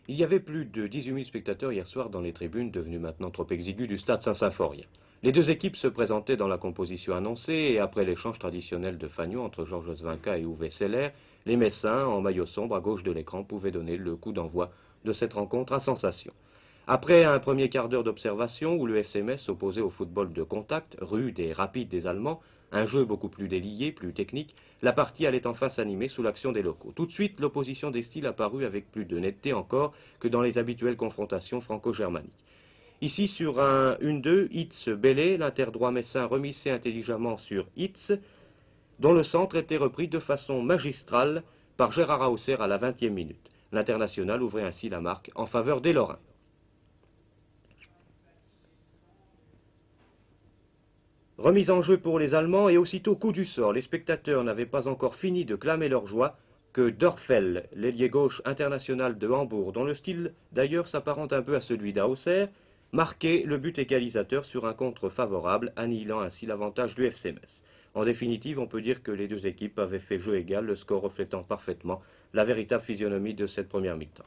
Il y avait plus de 18 000 spectateurs hier soir dans les tribunes, devenues maintenant trop exiguës, du stade Saint-Symphorien. Les deux équipes se présentaient dans la composition annoncée et après l'échange traditionnel de fanions entre Georges Osvinka et Uwe Seller, les Messins, en maillot sombre à gauche de l'écran, pouvaient donner le coup d'envoi de cette rencontre à sensation. Après un premier quart d'heure d'observation où le FC Metz s'opposait au football de contact, rude et rapide des Allemands, un jeu beaucoup plus délié, plus technique, la partie allait enfin s'animer sous l'action des locaux. Tout de suite, l'opposition des styles apparut avec plus de netteté encore que dans les habituelles confrontations franco-germaniques. Ici, sur un 1-2, Hitz-Bellé, l'interdroit messin remissait intelligemment sur Hitz, dont le centre était repris de façon magistrale par Gérard Hausser à la 20e minute. L'international ouvrait ainsi la marque en faveur des Lorrains. Remise en jeu pour les Allemands et aussitôt coup du sort. Les spectateurs n'avaient pas encore fini de clamer leur joie que Dörfel, l'ailier gauche international de Hambourg, dont le style d'ailleurs s'apparente un peu à celui d'Hausser, marquait le but égalisateur sur un contre favorable, annihilant ainsi l'avantage du FC Metz. En définitive, on peut dire que les deux équipes avaient fait jeu égal, le score reflétant parfaitement la véritable physionomie de cette première mi-temps.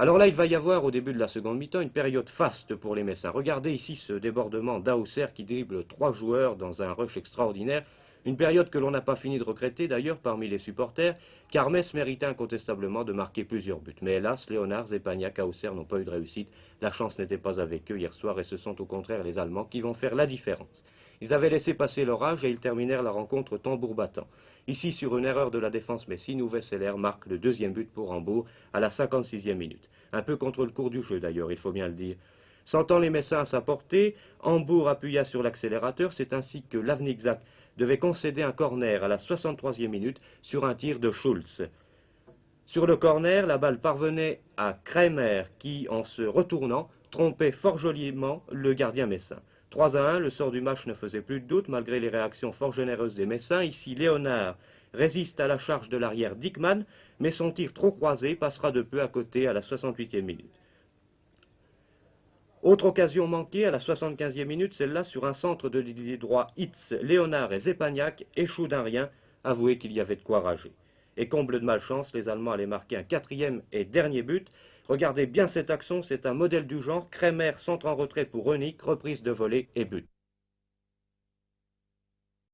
Alors là, il va y avoir au début de la seconde mi-temps une période faste pour les Messins. Regardez ici ce débordement d'Hausser qui dribble 3 joueurs dans un rush extraordinaire. Une période que l'on n'a pas fini de regretter d'ailleurs parmi les supporters, car Metz méritait incontestablement de marquer plusieurs buts. Mais hélas, Léonard, Zepagnac, Hausser n'ont pas eu de réussite. La chance n'était pas avec eux hier soir et ce sont au contraire les Allemands qui vont faire la différence. Ils avaient laissé passer l'orage et ils terminèrent la rencontre tambour battant. Ici, sur une erreur de la défense messine, Uwe Seller marque le deuxième but pour Hambourg à la 56e minute. Un peu contre le cours du jeu d'ailleurs, il faut bien le dire. Sentant les Messins à sa portée, Hambourg appuya sur l'accélérateur, c'est ainsi que l'Avnigzak devait concéder un corner à la 63e minute sur un tir de Schulz. Sur le corner, la balle parvenait à Kremer qui, en se retournant, trompait fort joliment le gardien messin. 3-1, le sort du match ne faisait plus de doute malgré les réactions fort généreuses des Messins. Ici, Léonard résiste à la charge de l'arrière Dickmann, mais son tir trop croisé passera de peu à côté à la 68e minute. Autre occasion manquée à la 75e minute, celle-là sur un centre de l'ailier droit Hitz, Léonard et Zepagnac échouent d'un rien, avouez qu'il y avait de quoi rager. Et comble de malchance, les Allemands allaient marquer un quatrième et dernier but. Regardez bien cette action, c'est un modèle du genre, Kremer centre en retrait pour Renick, reprise de volée et but.